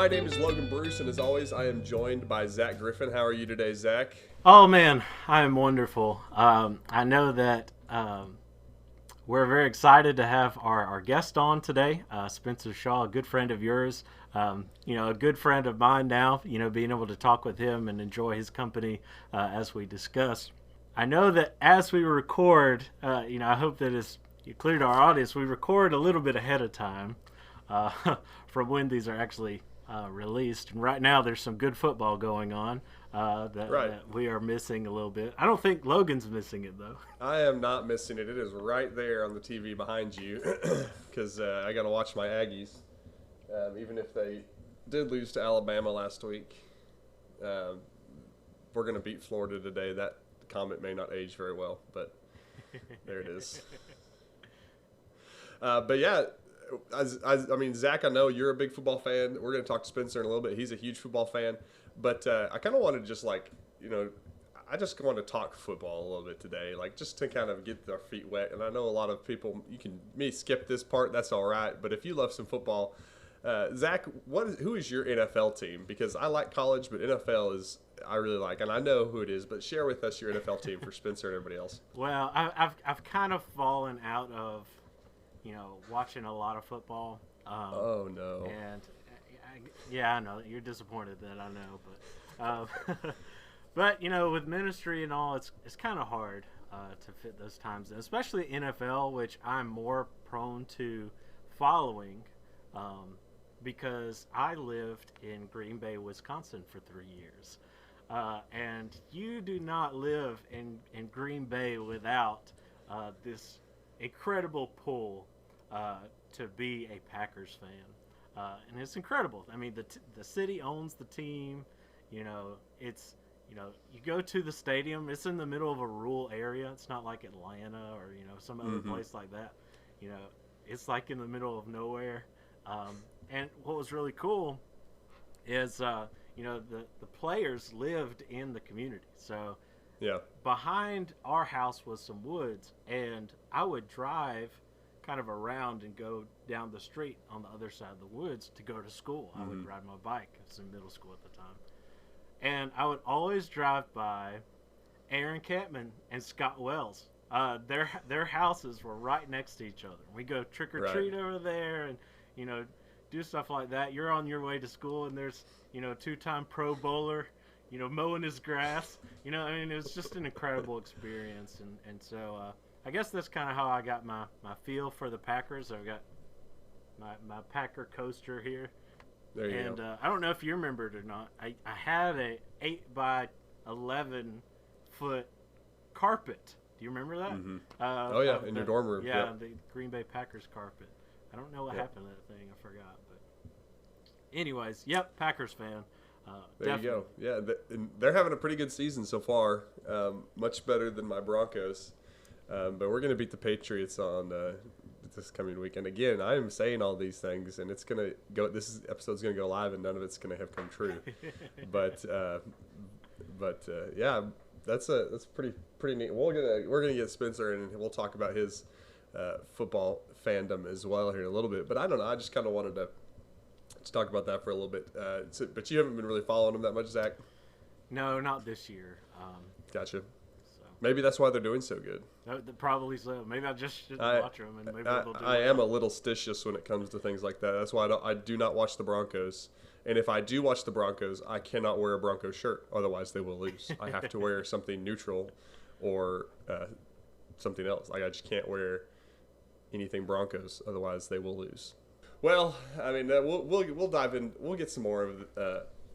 My name is Logan Bruce, and as always, I am joined by Zach Griffin. How are you today, Zach? Oh man, I am wonderful. I know that we're very excited to have our guest on today, Spencer Shaw, a good friend of yours. A good friend of mine now. Being able to talk with him and enjoy his company as we discuss. I know that as we record, I hope that it's clear to our audience. We record a little bit ahead of time uh, from when these are actually released. And right now, there's some good football going on Right. that we are missing a little bit. I don't think Logan's missing it though. I am not missing it. It is right there on the TV behind you because I got to watch my Aggies. Even if they did lose to Alabama last week, we're going to beat Florida today. That comment may not age very well, but there it is. But yeah, Zach, I know you're a big football fan. We're going to talk to Spencer in a little bit. He's a huge football fan. But I kind of wanted to just I just want to talk football a little bit today, just to kind of get our feet wet. And I know a lot of people, skip this part, that's all right. But if you love some football, Zach, who is your NFL team? Because I like college, but NFL I really like, and I know who it is. But share with us your NFL team for Spencer and everybody else. Well, I've kind of fallen out of watching a lot of football. Oh no! And yeah, I know you're disappointed that I know, but but with ministry and all, it's kind of hard to fit those times in, especially NFL, which I'm more prone to following because I lived in Green Bay, Wisconsin for 3 years. And you do not live in Green Bay without this incredible pull to be a Packers fan. And it's incredible. I mean, the city owns the team. It's, you go to the stadium, it's in the middle of a rural area. It's not like Atlanta or, some other place like that. It's like in the middle of nowhere. And what was really cool is, the players lived in the community. So yeah, behind our house was some woods, and I would drive kind of around and go down the street on the other side of the woods to go to school. I would ride my bike. I was in middle school at the time. And I would always drive by Aaron Catman and Scott Wells. Their houses were right next to each other. We go trick or treat over there and, do stuff like that. You're on your way to school and there's, two-time Pro Bowler, mowing his grass. It was just an incredible experience. And so I guess that's kind of how I got my feel for the Packers. I've got my Packer coaster here. There you go. I don't know if you remember it or not. I had a 8 by 11 foot carpet. Do you remember that? Mm-hmm. Oh yeah, in your dorm room. Yeah, yep. The Green Bay Packers carpet. I don't know what happened to that thing. I forgot. But anyways, yep, Packers fan. There definitely. you go. Yeah, they're having a pretty good season so far. Much better than my Broncos. But we're going to beat the Patriots on this coming weekend. Again, I am saying all these things, and it's going to go. This episode's going to go live, and none of it's going to have come true. but yeah, that's pretty neat. We're gonna get Spencer, and we'll talk about his football fandom as well here in a little bit. But I don't know. I just kind of wanted to talk about that for a little bit. But you haven't been really following them that much, Zach? No, not this year. Gotcha. So. Maybe that's why they're doing so good. Probably so. Maybe I just shouldn't watch them, and maybe they'll do I am a little stitious when it comes to things like that. That's why I do not watch the Broncos. And if I do watch the Broncos, I cannot wear a Broncos shirt. Otherwise, they will lose. I have to wear something neutral or something else. I just can't wear anything Broncos. Otherwise, they will lose. Well, we'll dive in. We'll get some more of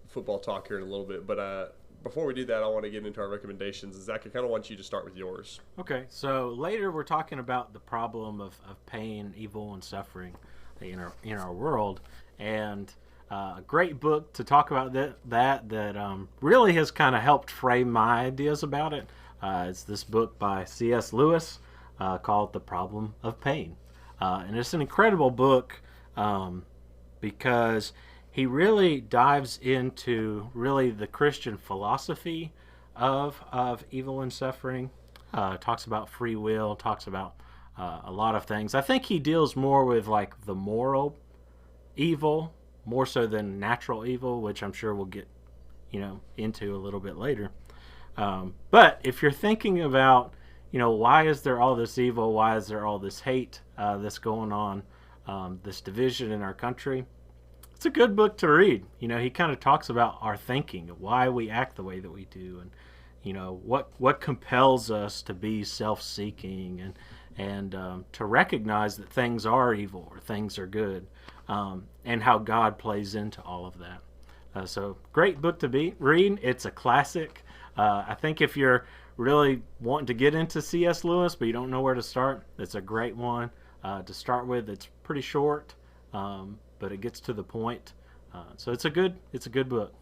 football talk here in a little bit. But before we do that, I want to get into our recommendations. Zach, I kind of want you to start with yours. Okay. So later we're talking about the problem of pain, evil, and suffering in our world. And a great book to talk about that really has kind of helped frame my ideas about it. It's this book by C.S. Lewis called The Problem of Pain. And it's an incredible book because he really dives into really the Christian philosophy of evil and suffering. Talks about free will, talks about a lot of things. I think he deals more with like the moral evil more so than natural evil, which I'm sure we'll get into a little bit later. But if you're thinking about, why is there all this evil? Why is there all this hate that's going on, this division in our country? It's a good book to read. He kind of talks about our thinking, why we act the way that we do, and what compels us to be self-seeking and to recognize that things are evil or things are good, and how God plays into all of that. So great book to read. It's a classic. I think if you're really wanting to get into C.S. Lewis but you don't know where to start, it's a great one to start with. It's pretty short, but it gets to the point. So it's a good book.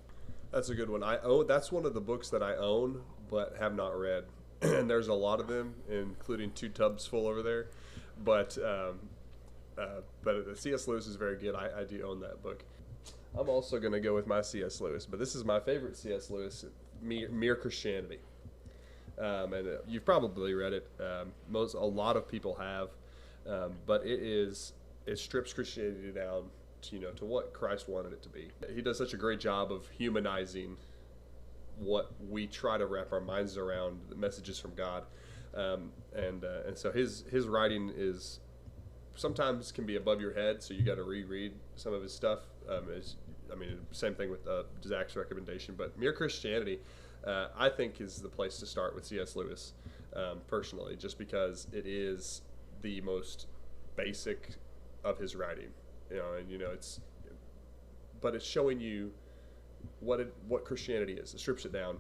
That's a good one. That's one of the books that I own but have not read. And there's a lot of them, including 2 tubs full over there. But C.S. Lewis is very good. I do own that book. I'm also going to go with my C.S. Lewis, but this is my favorite C.S. Lewis, Mere Christianity. And you've probably read it. A lot of people have, but it strips Christianity down to what Christ wanted it to be. He does such a great job of humanizing what we try to wrap our minds around, the messages from God, and so his writing is sometimes can be above your head, so you got to reread some of his stuff. Same thing with Zach's recommendation, but Mere Christianity, I think, is the place to start with C.S. Lewis, personally, just because it is the most basic of his writing, it's showing you what Christianity is. It strips it down.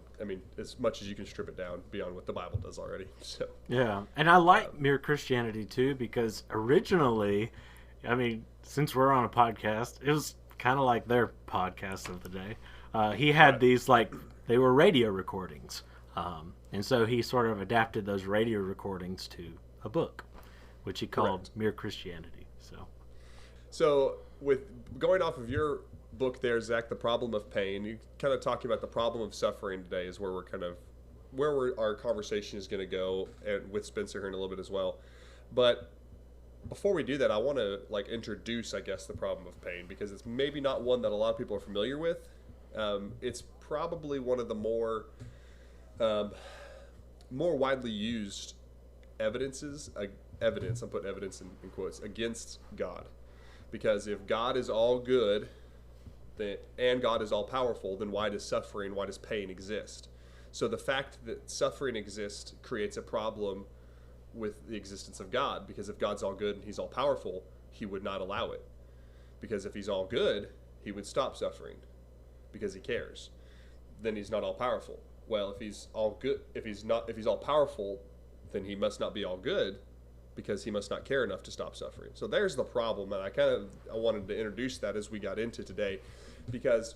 As much as you can strip it down beyond what the Bible does already. So yeah, and I like Mere Christianity too, because originally, since we're on a podcast, it was kind of like their podcast of the day. He had these they were radio recordings, and so he sort of adapted those radio recordings to a book, which he called Mere Christianity. So with going off of your book there, Zach, The Problem of Pain, you kind of talking about the problem of suffering today is where our conversation is going to go, and with Spencer here in a little bit as well. But before we do that, I want to introduce, I guess, the problem of pain, because it's maybe not one that a lot of people are familiar with. It's probably one of the more widely used evidences. I'm putting evidence in quotes, against God, because if God is all good, and God is all powerful, then why does pain exist? So the fact that suffering exists creates a problem with the existence of God, because if God's all good and he's all powerful, he would not allow it. Because if he's all good, he would stop suffering because he cares. Then he's not all powerful. Well, if he's all good, if he's all powerful, then he must not be all good, because he must not care enough to stop suffering. So there's the problem, and I wanted to introduce that as we got into today, because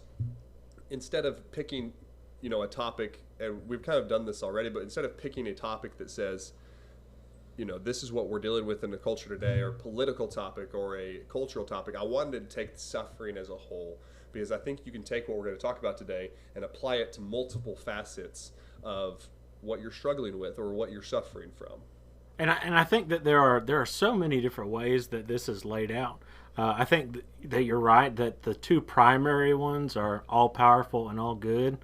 instead of picking, a topic, and we've kind of done this already, but instead of picking a topic that says, this is what we're dealing with in the culture today, or a political topic or a cultural topic, I wanted to take suffering as a whole, because I think you can take what we're going to talk about today and apply it to multiple facets of what you're struggling with or what you're suffering from. And I think that there are so many different ways that this is laid out. I think that you're right that the 2 primary ones are all powerful and all good.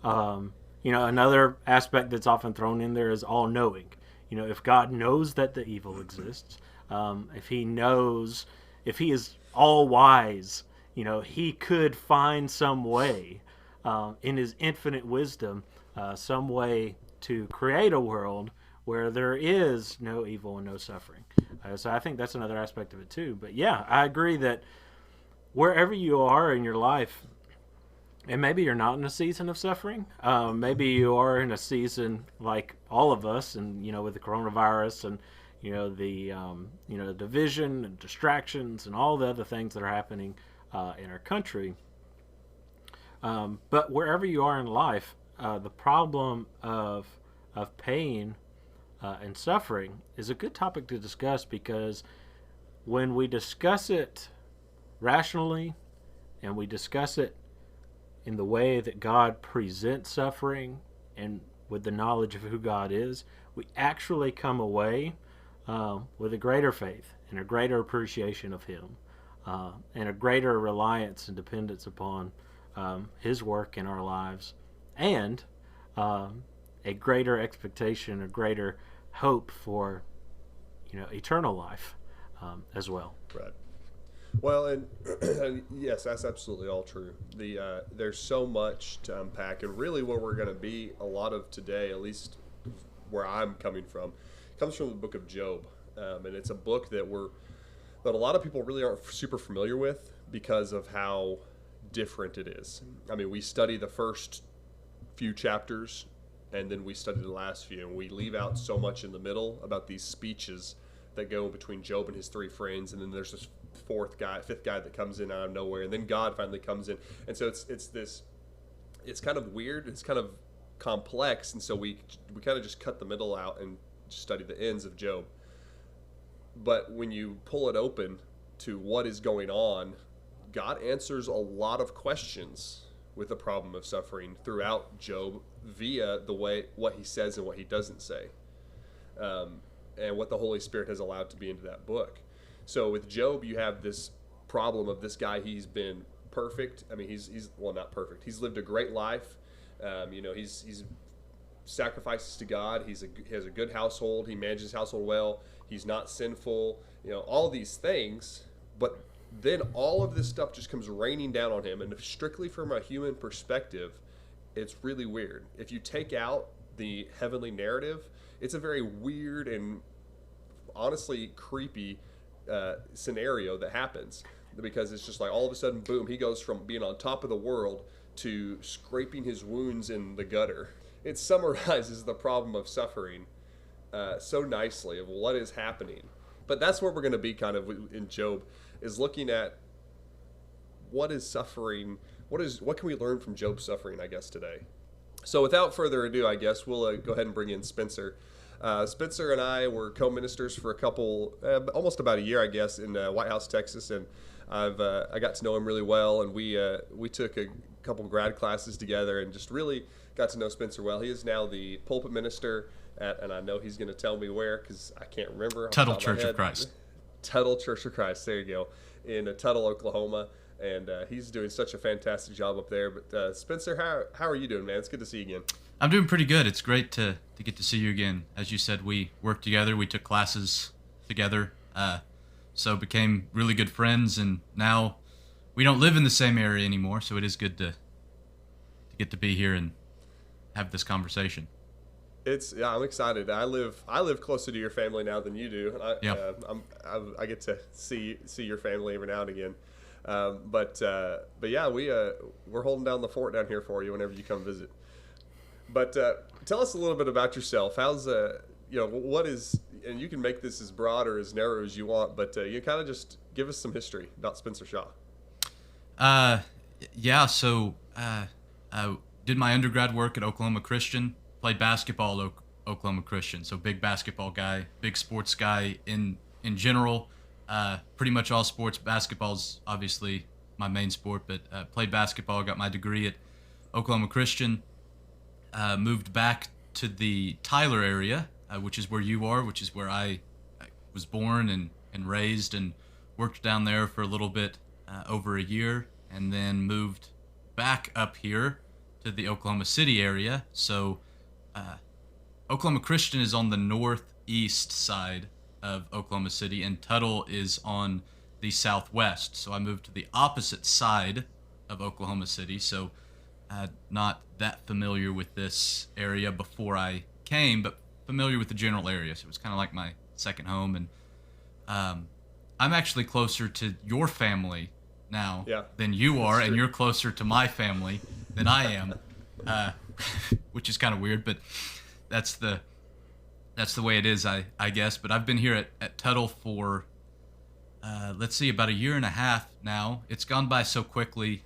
Another aspect that's often thrown in there is all knowing. If God knows that the evil exists, if he is all wise, he could find some way in his infinite wisdom, some way to create a world where there is no evil and no suffering. So I think that's another aspect of it too. But yeah, I agree that wherever you are in your life, and maybe you're not in a season of suffering, maybe you are in a season like all of us, and with the coronavirus and the division and distractions and all the other things that are happening in our country. But wherever you are in life, the problem of pain and suffering is a good topic to discuss, because when we discuss it rationally and we discuss it in the way that God presents suffering and with the knowledge of who God is, we actually come away with a greater faith and a greater appreciation of him. and a greater reliance and dependence upon His work in our lives, and a greater expectation, a greater hope for eternal life as well. Right. Well, and yes, that's absolutely all true. There's so much to unpack, and really, where we're going to be a lot of today, at least where I'm coming from, comes from the book of Job, and it's a book that a lot of people really aren't super familiar with because of how different it is. I mean, we study the first few chapters, and then we study the last few, and we leave out so much in the middle about these speeches that go between Job and his three friends, and then there's this fifth guy that comes in out of nowhere, and then God finally comes in, and so it's kind of weird, it's kind of complex, and so we kind of just cut the middle out and just study the ends of Job. But when you pull it open to what is going on, God answers a lot of questions with the problem of suffering throughout Job via what he says and what he doesn't say, and what the Holy Spirit has allowed to be into that book. So with Job, you have this problem of this guy. He's been perfect. I mean, he's well, not perfect. He's lived a great life. He's sacrifices to God. He has a good household. He manages his household well. He's not sinful. All these things. But then all of this stuff just comes raining down on him. And strictly from a human perspective, it's really weird. If you take out the heavenly narrative, it's a very weird and honestly creepy scenario that happens, because it's just like all of a sudden, boom, he goes from being on top of the world to scraping his wounds in the gutter. It summarizes the problem of suffering so nicely of what is happening. But that's where we're going to be kind of in Job, is looking at what is suffering, what can we learn from Job's suffering, I guess, today. So without further ado, I guess we'll go ahead and bring in Spencer. Spencer and I were co-ministers for almost about a year, I guess, in White House, Texas, and I got to know him really well, and we took a couple grad classes together and just really got to know Spencer well. He is now the pulpit minister and I know he's going to tell me where, because I can't remember. Tuttle Church of Christ. Tuttle Church of Christ, there you go, in Tuttle, Oklahoma, and he's doing such a fantastic job up there. But Spencer, how are you doing, man? It's good to see you again. I'm doing pretty good. It's great to get to see you again. As you said, we worked together. We took classes together, so became really good friends. And now we don't live in the same area anymore, so it is good to get to be here and have this conversation. I'm excited. I live closer to your family now than you do. I get to see your family every now and again. But yeah, we're holding down the fort down here for you whenever you come visit. But tell us a little bit about yourself. How's what is, and you can make this as broad or as narrow as you want, but you kind of just give us some history about Spencer Shaw. Yeah. So I did my undergrad work at Oklahoma Christian. Played basketball at Oklahoma Christian. So big basketball guy, big sports guy in general. Pretty much all sports. Basketball's obviously my main sport, but played basketball. Got my degree at Oklahoma Christian. Moved back to the Tyler area, which is where you are, which is where I was born and raised, and worked down there for a little bit, over a year, and then moved back up here to the Oklahoma City area. So Oklahoma Christian is on the northeast side of Oklahoma City, and Tuttle is on the southwest. So I moved to the opposite side of Oklahoma City. So not that familiar with this area before I came, but familiar with the general area. So it was kind of like my second home. And I'm actually closer to your family now than you are, and you're closer to my family than I am, which is kind of weird, but that's the way it is, I guess. But I've been here at Tuttle for about a year and a half now. It's gone by so quickly.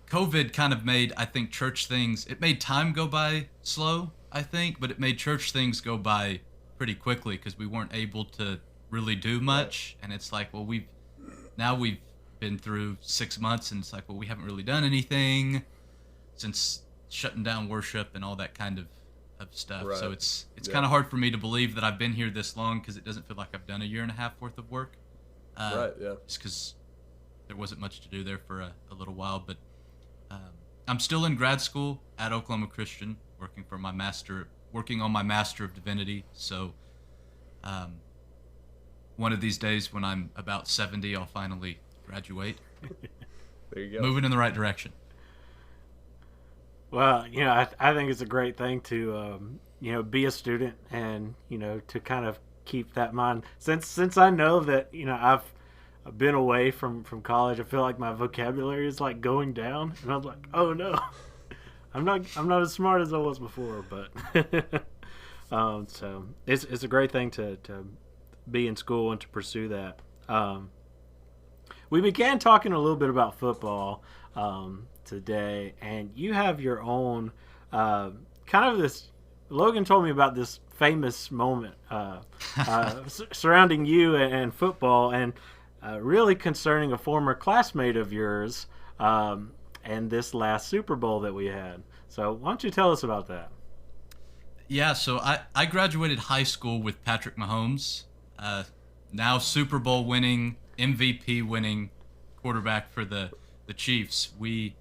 COVID kind of made, I think, church things, it made time go by slow, I think, but it made church things go by pretty quickly because we weren't able to really do much. And it's like, well, we've been through 6 months, and it's like, well, we haven't really done anything since shutting down worship and all that kind of stuff. Right. So it's kind of hard for me to believe that I've been here this long, because it doesn't feel like I've done a year and a half worth of work. Right, yeah. Just because there wasn't much to do there for a little while. But I'm still in grad school at Oklahoma Christian, working on my Master of Divinity. So one of these days when I'm about 70, I'll finally graduate. There you go. Moving in the right direction. Well, I think it's a great thing to, be a student and, to kind of keep that in mind. Since I know that, I've been away from college, I feel like my vocabulary is like going down, and I'm like, oh no, I'm not as smart as I was before. But so it's a great thing to be in school and to pursue that. We began talking a little bit about football today, and you have your own kind of this. Logan told me about this famous moment surrounding you and football, and really concerning a former classmate of yours and this last Super Bowl that we had. So why don't you tell us about that? Yeah, so I graduated high school with Patrick Mahomes, now Super Bowl winning, MVP winning quarterback for the Chiefs. We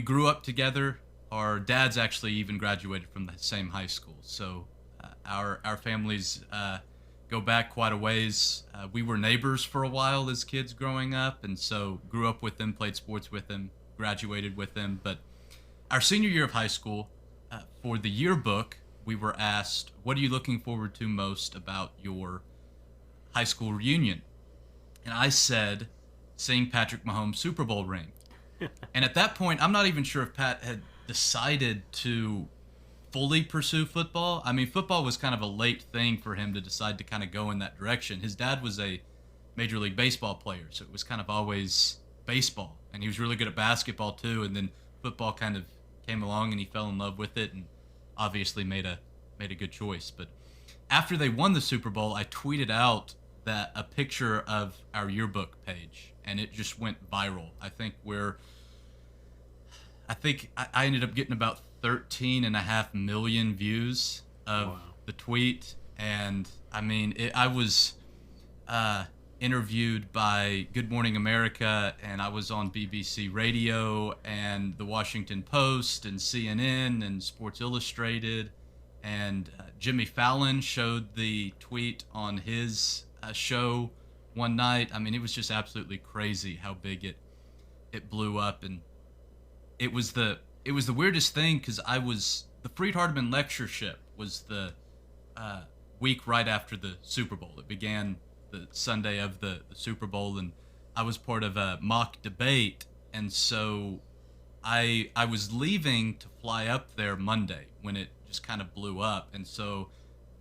grew up together. Our dads actually even graduated from the same high school. So our families go back quite a ways. We were neighbors for a while as kids growing up, and so grew up with them, played sports with them, graduated with them. But our senior year of high school, for the yearbook, we were asked, what are you looking forward to most about your high school reunion? And I said, seeing Patrick Mahomes' Super Bowl ring. And at that point, I'm not even sure if Pat had decided to fully pursue football. I mean, football was kind of a late thing for him to decide to kind of go in that direction. His dad was a Major League Baseball player, so it was kind of always baseball. And he was really good at basketball too, and then football kind of came along and he fell in love with it and obviously made a good choice. But after they won the Super Bowl, I tweeted out a picture of our yearbook page, and it just went viral. I think I ended up getting about 13.5 million views of the tweet. And I mean, I was interviewed by Good Morning America, and I was on BBC Radio and the Washington Post and CNN and Sports Illustrated, and Jimmy Fallon showed the tweet on his show one night. I mean, it was just absolutely crazy how big it blew up. And it was the weirdest thing, because the Freed-Hardeman lectureship was the week right after the Super Bowl. It began the Sunday of the Super Bowl, and I was part of a mock debate, and so I was leaving to fly up there Monday when it just kind of blew up. And so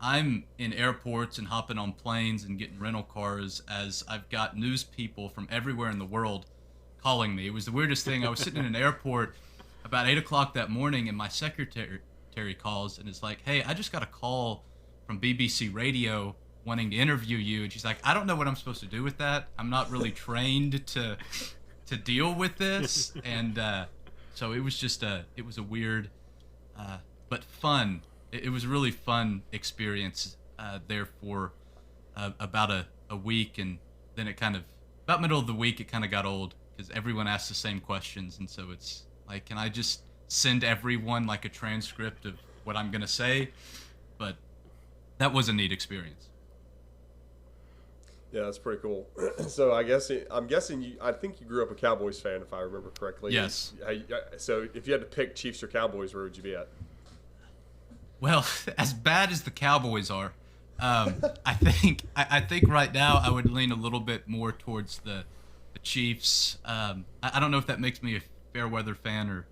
I'm in airports and hopping on planes and getting rental cars as I've got news people from everywhere in the world calling me. It was the weirdest thing. I was sitting in an airport about 8 o'clock that morning, and my secretary calls and is like, hey, I just got a call from BBC Radio wanting to interview you. And she's like, I don't know what I'm supposed to do with that. I'm not really trained to deal with this. And so it was just it was a weird but fun. It was a really fun experience there for about a week, and then it kind of, about middle of the week, it kind of got old because everyone asked the same questions, and so it's like, can I just send everyone like a transcript of what I'm gonna say? But that was a neat experience. Yeah, that's pretty cool. So I'm guessing I think you grew up a Cowboys fan, if I remember correctly. Yes. So if you had to pick Chiefs or Cowboys, where would you be at? Well, as bad as the Cowboys are, I think right now I would lean a little bit more towards the Chiefs. I don't know if that makes me a fair weather fan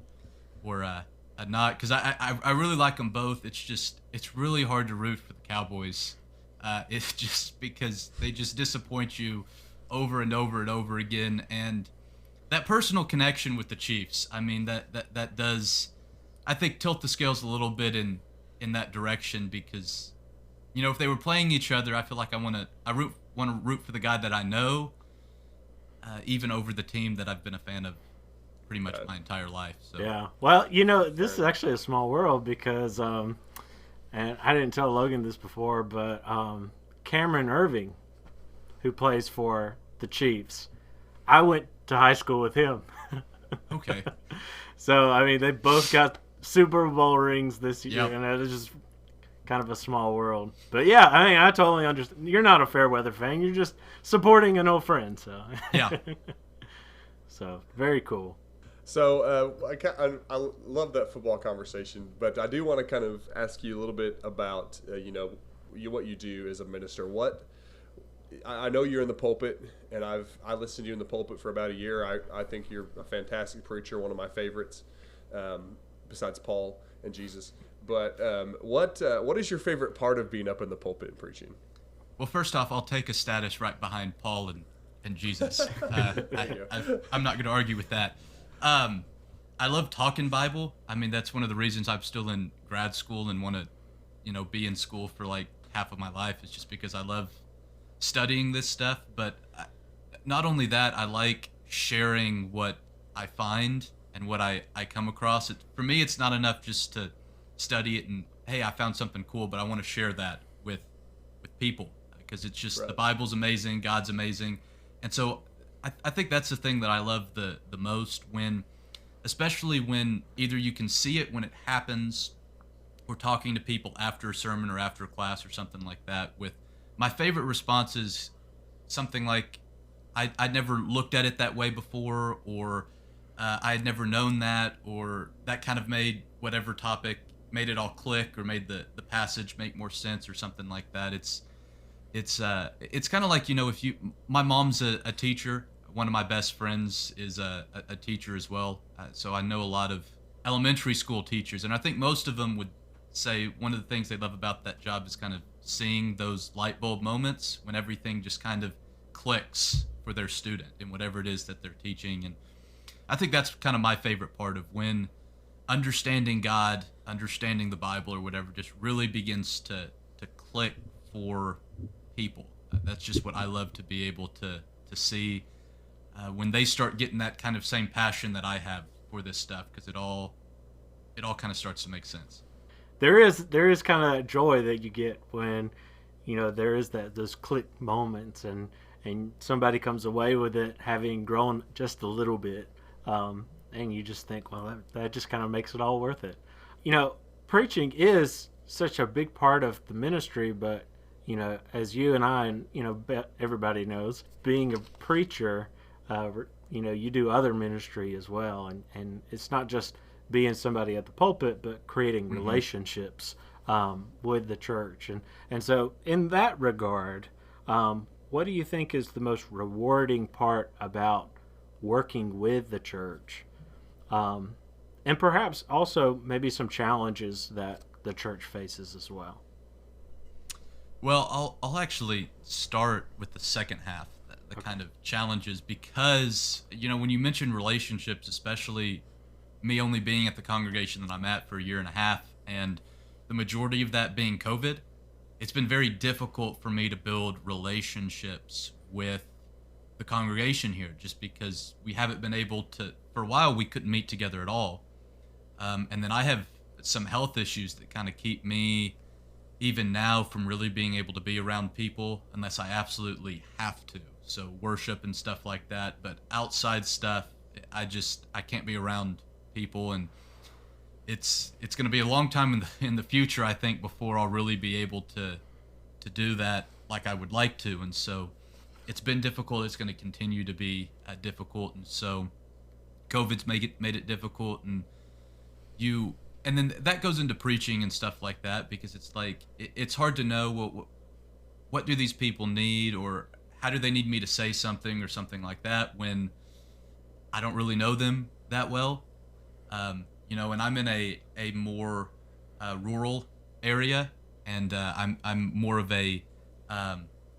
or not, because I really like them both. It's really hard to root for the Cowboys. It's just because they just disappoint you over and over and over again, and that personal connection with the Chiefs, I mean, that does, I think, tilt the scales a little bit in that direction, because, you know, if they were playing each other, I feel like I want to root for the guy that I know, even over the team that I've been a fan of pretty much my entire life. So yeah, well, you know, this is actually a small world, because and I didn't tell Logan this before, but Cameron Irving, who plays for the Chiefs, I went to high school with him. Okay. So I mean, they both got Super Bowl rings this year, Yep. and it's just kind of a small world. But yeah, I mean, I totally understand. You're not a Fairweather fan. You're just supporting an old friend. So Yeah. so very cool. So I love that football conversation, but I do want to kind of ask you a little bit about what you do as a minister. I know you're in the pulpit, and I listened to you in the pulpit for about a year. I think you're a fantastic preacher, one of my favorites, besides Paul and Jesus. But what is your favorite part of being up in the pulpit and preaching? Well, first off, I'll take a status right behind Paul and Jesus. I'm not going to argue with that. I love talking Bible. I mean, that's one of the reasons I'm still in grad school and want to, be in school for like half of my life. It's just because I love studying this stuff. But not only that, I like sharing what I find and what I come across. For me, it's not enough just to study it and, hey, I found something cool, but I want to share that with people, because it's just, Right. The Bible's amazing, God's amazing. And so I think that's the thing that I love the most, especially when either you can see it when it happens, or talking to people after a sermon or after a class or something like that. With my favorite response is something like, I'd never looked at it that way before, or I had never known that, or that kind of made whatever topic, made it all click, or made the passage make more sense, or something like that. It's kind of like, my mom's a teacher. One of my best friends is a teacher as well. So I know a lot of elementary school teachers, and I think most of them would say one of the things they love about that job is kind of seeing those light bulb moments when everything just kind of clicks for their student in whatever it is that they're teaching. And I think that's kind of my favorite part of when understanding God, understanding the Bible or whatever, just really begins to click for people. That's just what I love to be able to see when they start getting that kind of same passion that I have for this stuff, because it all kind of starts to make sense. There is kind of that joy that you get when there is those click moments, and somebody comes away with it having grown just a little bit, and you just think, well, that just kind of makes it all worth it. Preaching is such a big part of the ministry, but as you and I, and everybody knows, being a preacher, you do other ministry as well, and it's not just being somebody at the pulpit, but creating Mm-hmm. relationships with the church, and so in that regard, what do you think is the most rewarding part about working with the church, and perhaps also maybe some challenges that the church faces as well? Well, I'll actually start with the second half, the kind of challenges, because when you mention relationships, especially me only being at the congregation that I'm at for a year and a half, and the majority of that being COVID, it's been very difficult for me to build relationships with the congregation here, just because we haven't been able to. For a while, we couldn't meet together at all, and then I have some health issues that kind of keep me, even now, from really being able to be around people unless I absolutely have to. So worship and stuff like that, but outside stuff, I can't be around people, and it's going to be a long time in the future, I think, before I'll really be able to do that like I would like to. And so it's been difficult. It's going to continue to be difficult, and so COVID's made it difficult, and then that goes into preaching and stuff like that, because it's like it's hard to know what do these people need, or how do they need me to say something or something like that when I don't really know them that well. And I'm in a more rural area, and I'm more of a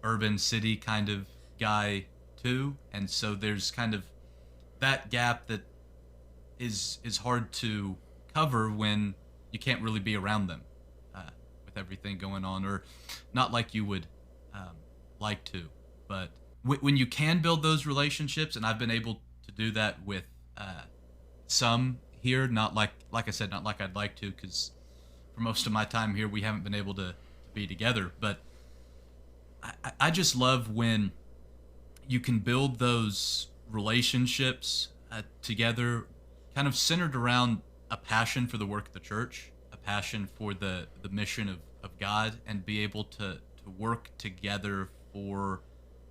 urban city kind of guy too, and so there's kind of that gap that is hard to cover when you can't really be around them with everything going on, or not like you would like to. But when you can build those relationships, and I've been able to do that with some here, not like I said, not like I'd like to, because for most of my time here we haven't been able to be together. But I just love when you can build those relationships together, kind of centered around a passion for the work of the church, a passion for the mission of God, and be able to work together for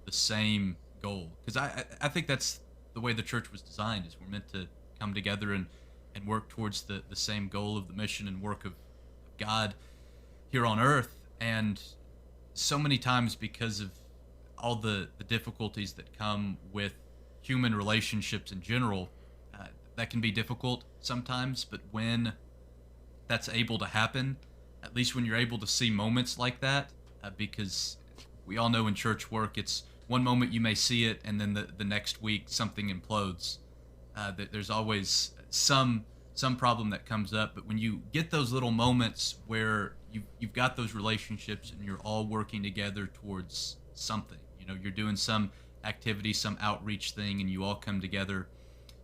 the same goal. Because I think that's the way the church was designed, is we're meant to come together and work towards the same goal of the mission and work of God here on earth. And so many times, because of all the difficulties that come with human relationships in general, that can be difficult sometimes. But when that's able to happen, at least when you're able to see moments like that, because we all know in church work, it's one moment you may see it, and then the next week something implodes. That there's always some problem that comes up. But when you get those little moments where you've got those relationships and you're all working together towards something, you're doing some activity, some outreach thing, and you all come together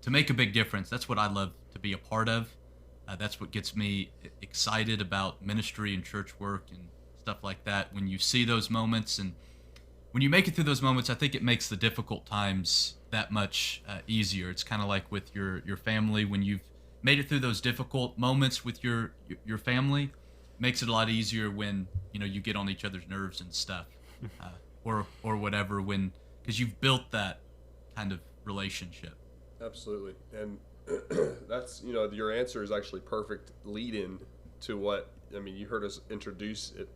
to make a big difference. That's what I love to be a part of. That's what gets me excited about ministry and church work and stuff like that. When you see those moments, and when you make it through those moments, I think it makes the difficult times that much easier. It's kind of like with your family. When you've made it through those difficult moments with your family, it makes it a lot easier when you get on each other's nerves and stuff, or whatever, because you've built that kind of relationship. Absolutely. And that's, your answer is actually perfect lead in to what, you heard us introduce it,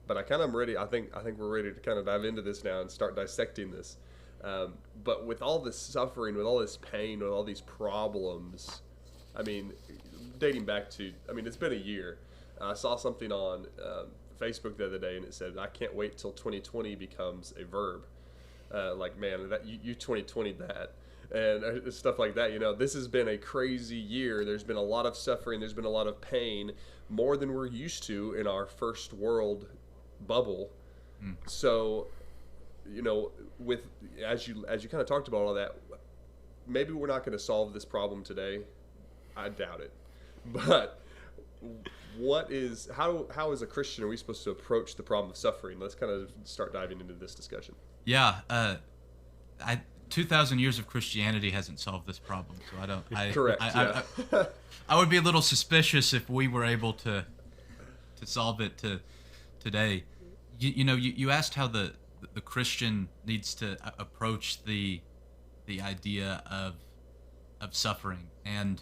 but I kind of am ready. I think we're ready to kind of dive into this now and start dissecting this. But with all this suffering, with all this pain, with all these problems, dating back to, it's been a year. I saw something on Facebook the other day, and it said, "I can't wait till 2020 becomes a verb." Man, that you 2020 that. And stuff like that. This has been a crazy year. There's been a lot of suffering. There's been a lot of pain, more than we're used to in our first world bubble. So, with as you kind of talked about all that, maybe we're not going to solve this problem today. I doubt it. But how as a Christian are we supposed to approach the problem of suffering? Let's kind of start diving into this discussion. Yeah, 2,000 years of Christianity hasn't solved this problem, so I don't. Correct. I would be a little suspicious if we were able to solve it today. You asked how the Christian needs to approach the idea of suffering, and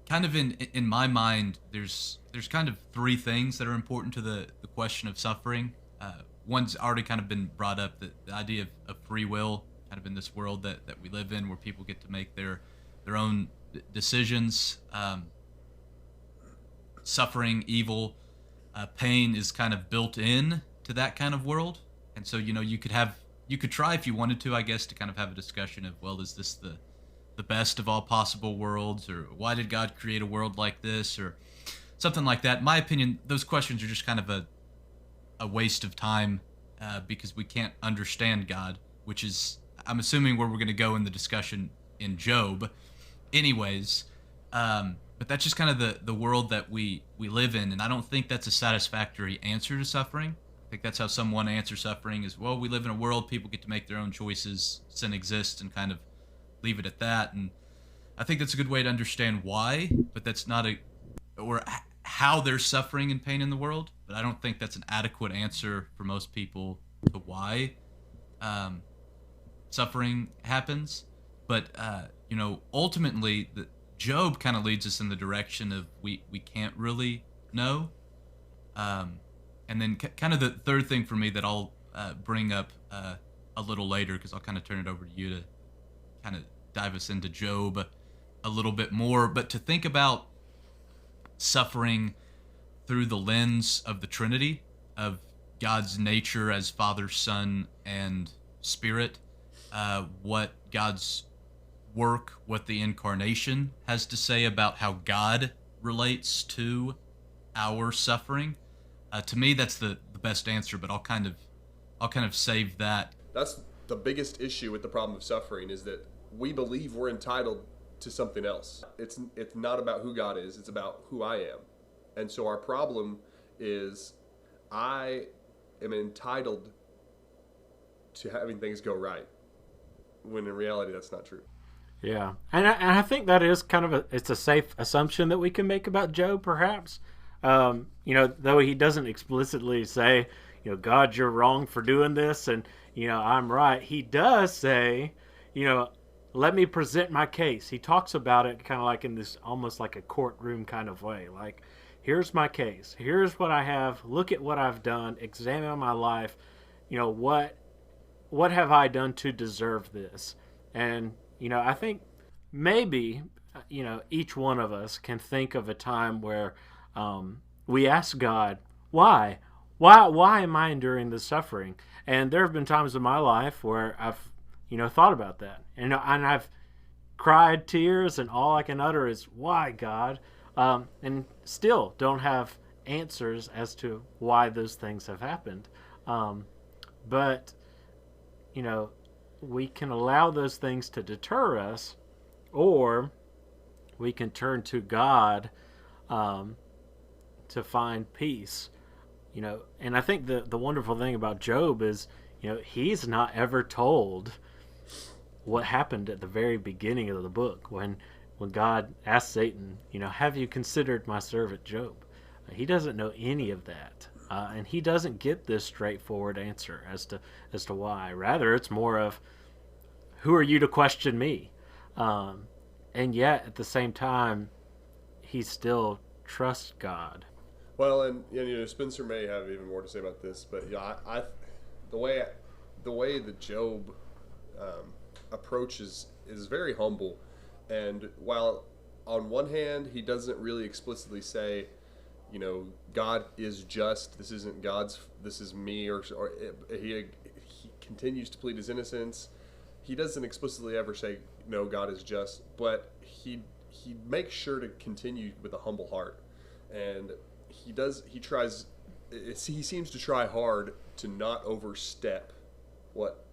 kind of in my mind, there's kind of three things that are important to the question of suffering. One's already kind of been brought up, the idea of free will, kind of in this world that we live in, where people get to make their own decisions. Suffering, evil, pain is kind of built in to that kind of world. And so, you could try, if you wanted to, I guess, to kind of have a discussion of, well, is this the best of all possible worlds, or why did God create a world like this, or something like that. In my opinion, those questions are just kind of a waste of time, because we can't understand God, which is, I'm assuming, where we're going to go in the discussion in Job anyways. But that's just kind of the world that we live in, and I don't think that's a satisfactory answer to suffering. I think that's how someone answers suffering is, well, we live in a world, people get to make their own choices, sin exists, and kind of leave it at that. And I think that's a good way to understand why, but that's not or how there's suffering and pain in the world. But I don't think that's an adequate answer for most people to why suffering happens. But ultimately, Job kind of leads us in the direction of we can't really know. And then kind of the third thing for me that I'll bring up a little later, because I'll kind of turn it over to you to kind of dive us into Job a little bit more, but to think about suffering through the lens of the Trinity, of God's nature as Father, Son, and Spirit, what God's work, what the Incarnation has to say about how God relates to our suffering. To me, that's the best answer, but I'll kind of save that. That's the biggest issue with the problem of suffering, is that we believe we're entitled to something else. It's not about who God is, it's about who I am. And so our problem is I am entitled to having things go right. when in reality that's not true. Yeah, and I think that is kind of it's a safe assumption that we can make about Job, perhaps. Though he doesn't explicitly say, God, you're wrong for doing this, and I'm right. He does say, let me present my case. He talks about it kind of like in this almost like a courtroom kind of way, like, here's my case. Here's what I have. Look at what I've done. Examine my life. What have I done to deserve this? And I think maybe, each one of us can think of a time where we ask God, why? Why am I enduring this suffering? And there have been times in my life where I've, thought about that. And I've cried tears, and all I can utter is, why, God? And still don't have answers as to why those things have happened. But, we can allow those things to deter us, or we can turn to God to find peace. And I think the wonderful thing about Job is, he's not ever told what happened at the very beginning of the book when God asked Satan, have you considered my servant Job? He doesn't know any of that. And he doesn't get this straightforward answer as to why. Rather, it's more of, who are you to question me? And yet, at the same time, he still trusts God. Well, and Spencer may have even more to say about this, but I the way that Job approaches is very humble, and while on one hand he doesn't really explicitly say, God is just. This isn't God's. This is me. Or he continues to plead his innocence. He doesn't explicitly ever say, no, God is just. But he makes sure to continue with a humble heart, and he seems to try hard to not overstep what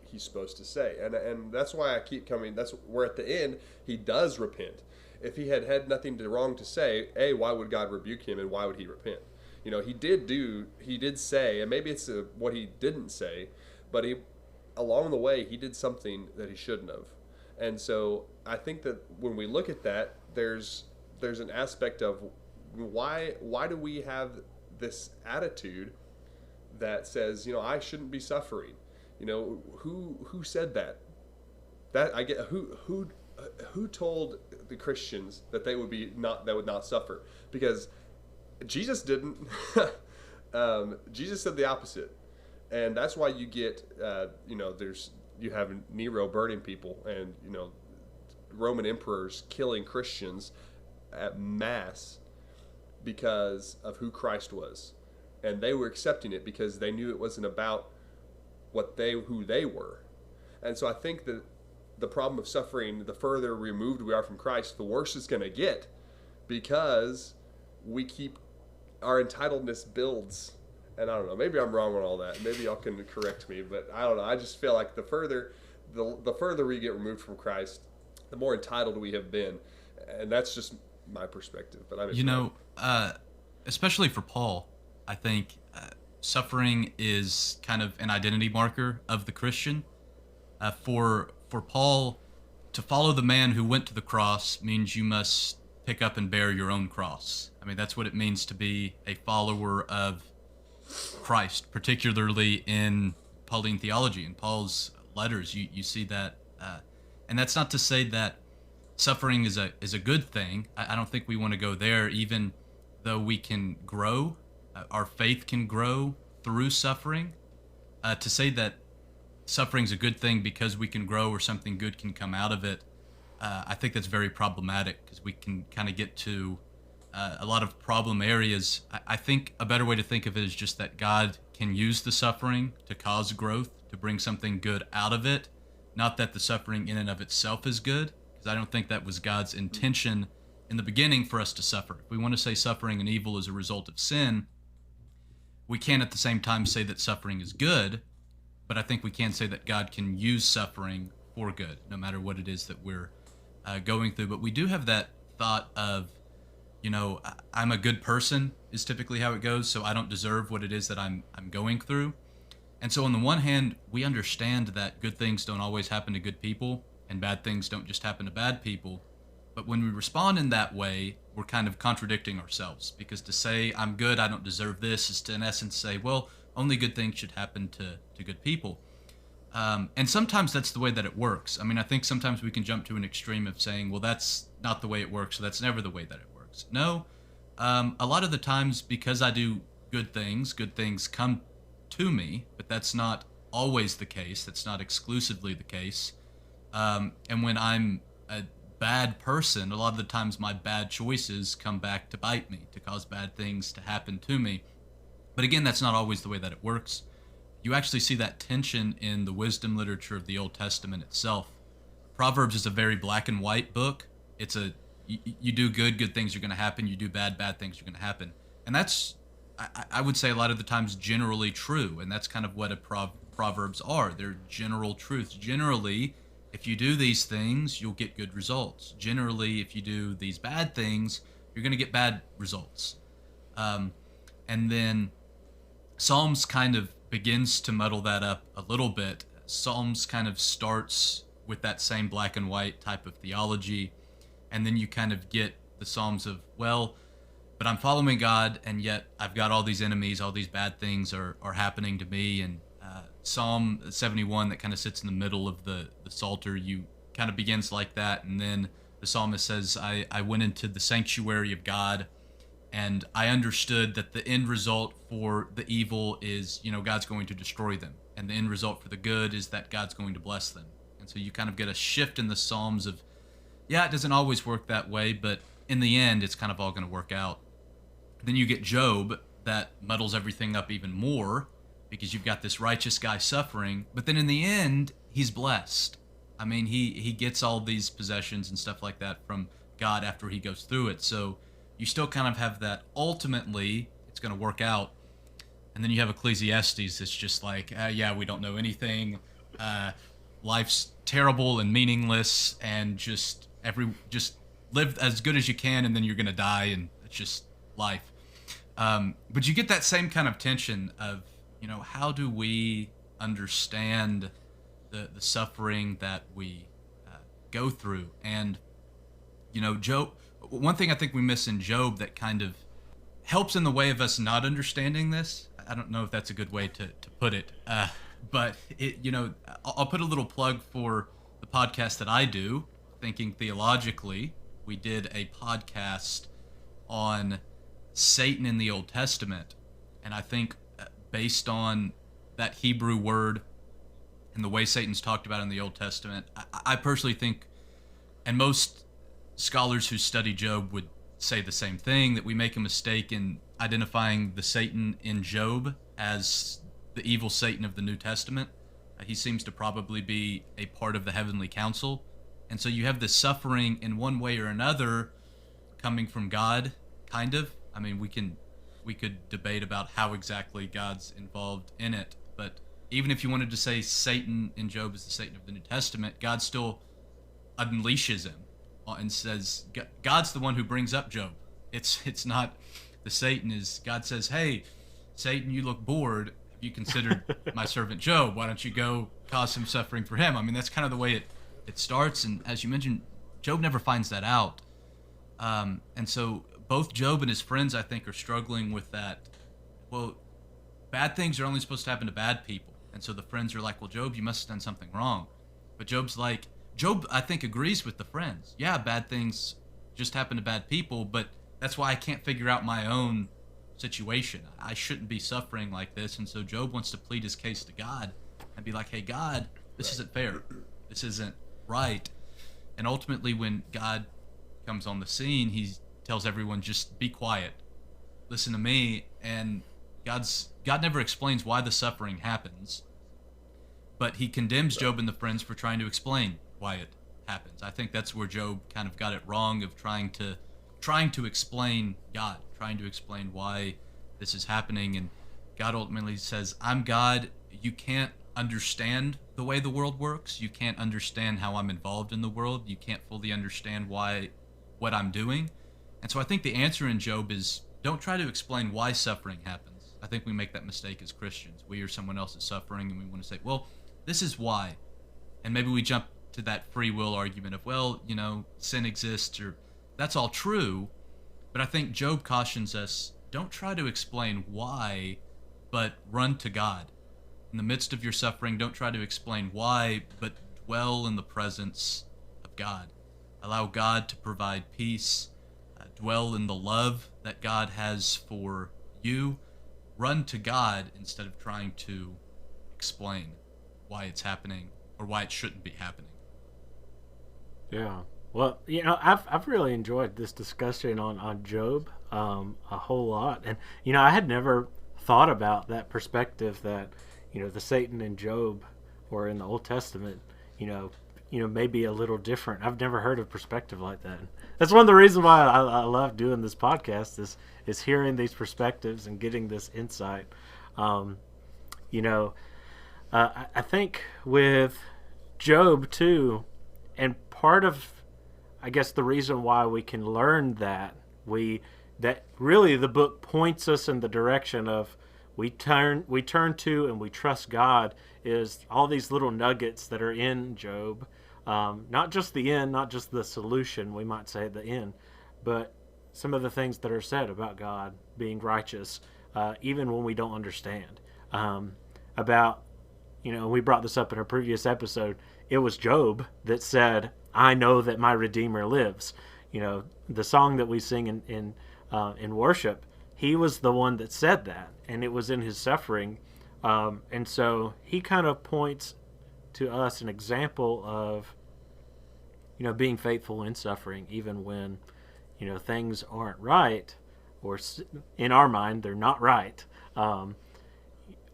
he's supposed to say, and that's why I keep coming. That's where at the end he does repent. If he had nothing wrong to say, why would God rebuke him, and why would he repent? He did say, and maybe it's what he didn't say, but along the way he did something that he shouldn't have. And so I think that when we look at that, there's an aspect of why do we have this attitude that says, I shouldn't be suffering? Who said that? That I get who told the Christians that they would not suffer? Because Jesus didn't. Jesus said the opposite, and that's why you get you have Nero burning people, and Roman emperors killing Christians at mass because of who Christ was, and they were accepting it because they knew it wasn't about who they were. And so I think that the problem of suffering, the further removed we are from Christ, the worse it's going to get, because our entitledness builds. And I don't know, maybe I'm wrong on all that. Maybe y'all can correct me, but I don't know. I just feel like the further we get removed from Christ, the more entitled we have been. And that's just my perspective. But especially for Paul, I think suffering is kind of an identity marker of the Christian. For Paul, to follow the man who went to the cross means you must pick up and bear your own cross. I mean, that's what it means to be a follower of Christ, particularly in Pauline theology. In Paul's letters, you see that. And that's not to say that suffering is a good thing. I don't think we want to go there, even though we can grow. Our faith can grow through suffering. To say that suffering's a good thing because we can grow or something good can come out of it, I think that's very problematic, because we can kind of get to a lot of problem areas. I think a better way to think of it is just that God can use the suffering to cause growth, to bring something good out of it. Not that the suffering in and of itself is good, because I don't think that was God's intention in the beginning for us to suffer. If we want to say suffering and evil is a result of sin, we can't at the same time say that suffering is good, but I think we can say that God can use suffering for good, no matter what it is that we're going through. But we do have that thought of, I'm a good person is typically how it goes, so I don't deserve what it is that I'm going through. And so on the one hand, we understand that good things don't always happen to good people, and bad things don't just happen to bad people. But when we respond in that way, we're kind of contradicting ourselves, because to say, I'm good, I don't deserve this, is to, in essence, say, well, only good things should happen to good people. And sometimes that's the way that it works. I mean, I think sometimes we can jump to an extreme of saying, well, that's not the way it works, so that's never the way that it works. No, a lot of the times, because I do good things come to me, but that's not always the case. That's not exclusively the case. And when I'm a bad person, a lot of the times my bad choices come back to bite me, to cause bad things to happen to me. But again, that's not always the way that it works. You actually see that tension in the wisdom literature of the Old Testament itself. Proverbs is a very black and white book. It's you do good things are going to happen. You do bad things are going to happen. And that's, I would say, a lot of the times generally true. And that's kind of what Proverbs are. They're general truths. Generally, if you do these things, you'll get good results. Generally, if you do these bad things, you're going to get bad results. And then Psalms kind of begins to muddle that up a little bit. Psalms kind of starts with that same black and white type of theology, and then you kind of get the Psalms of, well, but I'm following God, and yet I've got all these enemies, all these bad things are happening to me. And Psalm 71 that kind of sits in the middle of the Psalter, you kind of begins like that, and then the psalmist says, I went into the sanctuary of God, and I understood that the end result for the evil is, God's going to destroy them. And the end result for the good is that God's going to bless them. And so you kind of get a shift in the Psalms of, yeah, it doesn't always work that way, but in the end, it's kind of all going to work out. Then you get Job that muddles everything up even more, because you've got this righteous guy suffering, but then in the end, he's blessed. I mean, he gets all these possessions and stuff like that from God after he goes through it. So you still kind of have that ultimately it's going to work out. And then you have Ecclesiastes. It's just like, yeah, we don't know anything. Life's terrible and meaningless, and just live as good as you can, and then you're going to die, and it's just life. But you get that same kind of tension of, how do we understand the suffering that we go through? And, Job, one thing I think we miss in Job that kind of helps in the way of us not understanding this, I don't know if that's a good way to put it, but I'll put a little plug for the podcast that I do, Thinking Theologically. We did a podcast on Satan in the Old Testament, and I think based on that Hebrew word and the way Satan's talked about in the Old Testament, I personally think, and most scholars who study Job would say the same thing, that we make a mistake in identifying the Satan in Job as the evil Satan of the New Testament. He seems to probably be a part of the heavenly council. And so you have this suffering in one way or another coming from God, kind of. I mean, we could debate about how exactly God's involved in it, but even if you wanted to say Satan in Job is the Satan of the New Testament, God still unleashes him and says, God's the one who brings up Job. It's not the Satan. God says, hey, Satan, you look bored. Have you considered my servant Job? Why don't you go cause some suffering for him? I mean, that's kind of the way it starts. And as you mentioned, Job never finds that out. And so both Job and his friends, I think, are struggling with that. Well, bad things are only supposed to happen to bad people. And so the friends are like, well, Job, you must have done something wrong. But Job, I think, agrees with the friends. Yeah, bad things just happen to bad people, but that's why I can't figure out my own situation. I shouldn't be suffering like this. And so Job wants to plead his case to God and be like, hey, God, this isn't fair. This isn't right. And ultimately, when God comes on the scene, he tells everyone, just be quiet. Listen to me. And God never explains why the suffering happens, but he condemns Job and the friends for trying to explain why it happens. I think that's where Job kind of got it wrong, of trying to explain God, trying to explain why this is happening. And God ultimately says, I'm God. You can't understand the way the world works. You can't understand how I'm involved in the world. You can't fully understand what I'm doing. And so I think the answer in Job is, don't try to explain why suffering happens. I think we make that mistake as Christians. We or someone else is suffering, and we want to say, well, this is why. And maybe we jump to that free will argument of, well, sin exists, or that's all true. But I think Job cautions us, don't try to explain why, but run to God. In the midst of your suffering, don't try to explain why, but dwell in the presence of God. Allow God to provide peace. Dwell in the love that God has for you. Run to God instead of trying to explain why it's happening or why it shouldn't be happening. Yeah. Well, I've really enjoyed this discussion on Job a whole lot, and I had never thought about that perspective that the Satan in Job or in the Old Testament, maybe a little different. I've never heard of perspective like that. That's one of the reasons why I love doing this podcast is hearing these perspectives and getting this insight. I think with Job too, and part of, I guess, the reason why we can learn that really the book points us in the direction of we turn to and we trust God is all these little nuggets that are in Job. Not just the end, not just the solution, we might say at the end, but some of the things that are said about God being righteous, even when we don't understand. We brought this up in a previous episode. It was Job that said, "I know that my Redeemer lives." The song that we sing in worship, he was the one that said that, and it was in his suffering. And so he kind of points to us an example of, being faithful in suffering, even when, things aren't right, or in our mind, they're not right.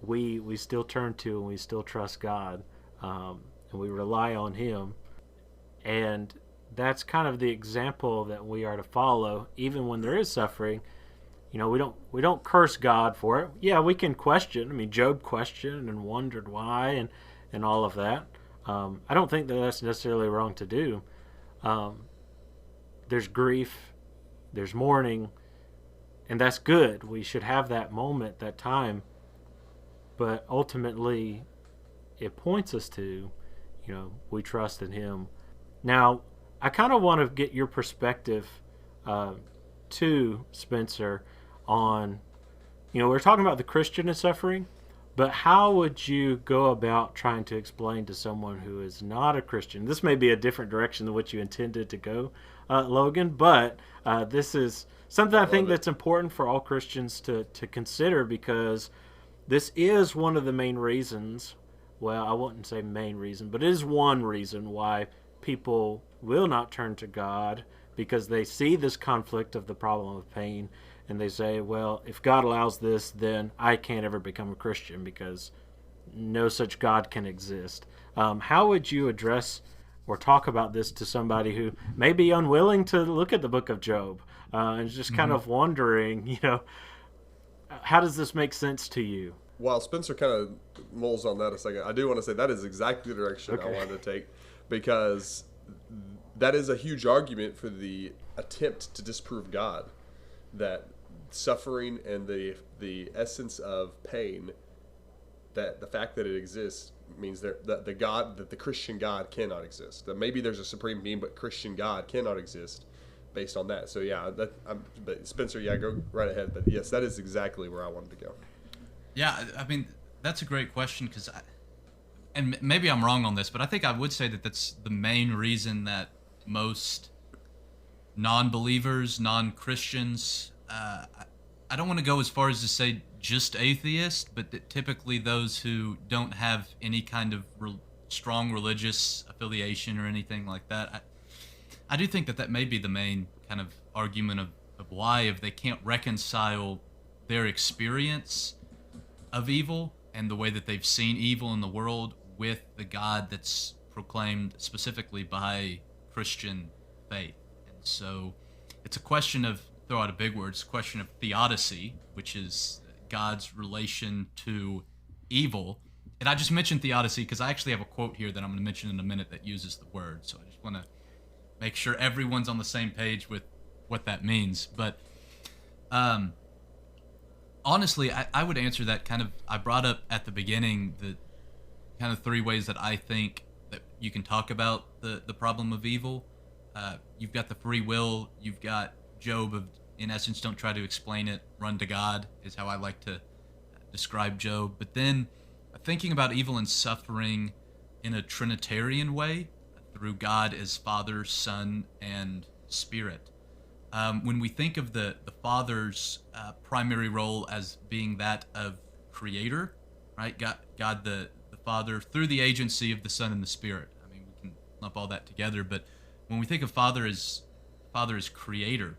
We still turn to and we still trust God, and we rely on Him. And that's kind of the example that we are to follow, even when there is suffering. We don't curse God for it. Yeah, we can question. I mean, Job questioned and wondered why and all of that. I don't think that that's necessarily wrong to do. There's grief, there's mourning, and that's good. We should have that moment, that time. But ultimately, it points us to, we trust in Him. Now, I kind of want to get your perspective too, Spencer, on, we're talking about the Christian and suffering, but how would you go about trying to explain to someone who is not a Christian? This may be a different direction than what you intended to go, Logan, but this is something I think that's important for all Christians to consider, because this is one of the main reasons, well, I wouldn't say main reason, but it is one reason why people will not turn to God, because they see this conflict of the problem of pain, and they say, well, if God allows this, then I can't ever become a Christian because no such God can exist. How would you address or talk about this to somebody who may be unwilling to look at the book of Job and just kind of wondering, how does this make sense to you? While Spencer kind of mulls on that a second, I do want to say that is exactly the direction I wanted to take, because that is a huge argument for the attempt to disprove God, that suffering and the essence of pain, that the fact that it exists means that the Christian God cannot exist. That maybe there's a supreme being, but Christian God cannot exist based on that. So yeah, but Spencer, yeah, go right ahead. But yes, that is exactly where I wanted to go. Yeah, I mean, that's a great question, because and maybe I'm wrong on this, but I think I would say that that's the main reason that most non-believers, non-Christians, I don't want to go as far as to say just atheists, but that typically those who don't have any kind of strong religious affiliation or anything like that, I do think that may be the main kind of argument of why, if they can't reconcile their experience of evil and the way that they've seen evil in the world with the God that's proclaimed specifically by Christian faith. And so it's a question of, throw out a big word, it's a question of theodicy, which is God's relation to evil. And I just mentioned theodicy because I actually have a quote here that I'm going to mention in a minute that uses the word. So I just want to make sure everyone's on the same page with what that means. But honestly, I would answer that kind of. I brought up at the beginning the kind of three ways that I think that you can talk about the problem of evil. You've got the free will. You've got Job of, in essence, don't try to explain it, run to God, is how I like to describe Job. But then thinking about evil and suffering in a Trinitarian way, through God as Father, Son, and Spirit. When we think of the Father's primary role as being that of creator, right? God the Father through the agency of the Son and the Spirit. I mean, we can lump all that together, but when we think of Father as creator,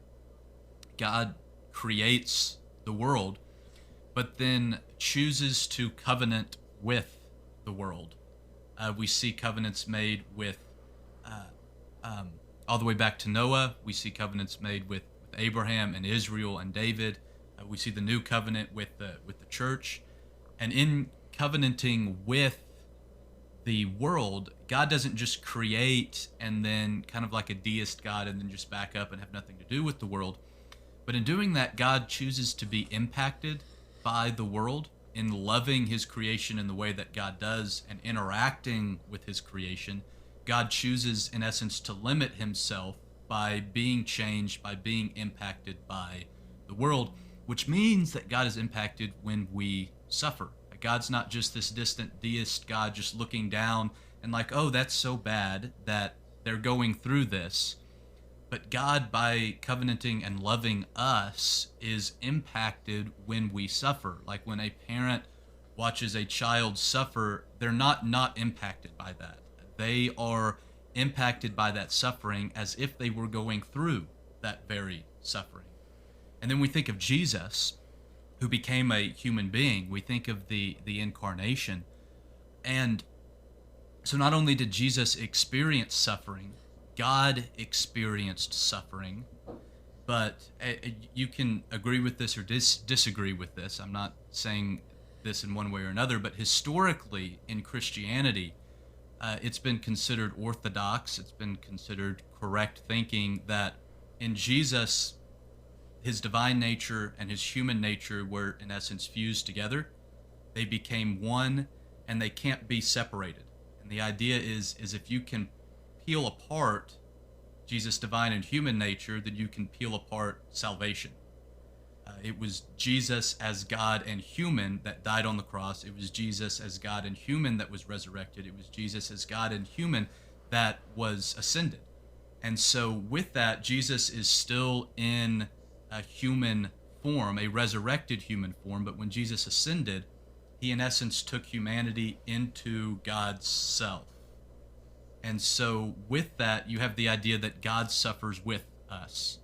God creates the world, but then chooses to covenant with the world. We see covenants made with all the way back to Noah. We see covenants made with Abraham and Israel and David. We see the new covenant with the church. And in covenanting with the world, God doesn't just create and then kind of like a deist God and then just back up and have nothing to do with the world. But in doing that, God chooses to be impacted by the world in loving his creation in the way that God does and interacting with his creation. God chooses, in essence, to limit himself by being changed, by being impacted by the world, which means that God is impacted when we suffer. God's not just this distant deist God just looking down and like, oh, that's so bad that they're going through this. But God, by covenanting and loving us, is impacted when we suffer. Like when a parent watches a child suffer, they're not impacted by that. They are impacted by that suffering as if they were going through that very suffering. And then we think of Jesus, who became a human being. We think of the incarnation. And so not only did Jesus experience suffering, God experienced suffering. But you can agree with this or disagree with this. I'm not saying this in one way or another, but historically in Christianity, it's been considered orthodox, it's been considered correct thinking that in Jesus, his divine nature and his human nature were in essence fused together. They became one and they can't be separated. And the idea is if you can peel apart Jesus' divine and human nature, then you can peel apart salvation. It was Jesus as God and human that died on the cross. It was Jesus as God and human that was resurrected. It was Jesus as God and human that was ascended. And so with that, Jesus is still in a human form, a resurrected human form. But when Jesus ascended, he in essence took humanity into God's self. And so with that, you have the idea that God suffers with us.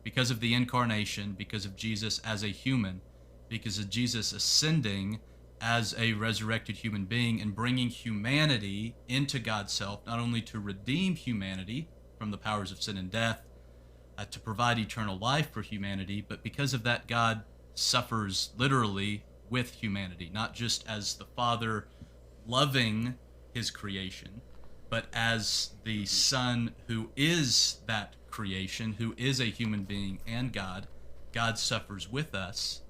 Because of the incarnation, because of Jesus as a human, because of Jesus ascending as a resurrected human being and bringing humanity into God's self, not only to redeem humanity from the powers of sin and death, to provide eternal life for humanity, but because of that, God suffers literally with humanity, not just as the Father loving his creation, but as the Son who is that creation, who is a human being and God. God suffers with us.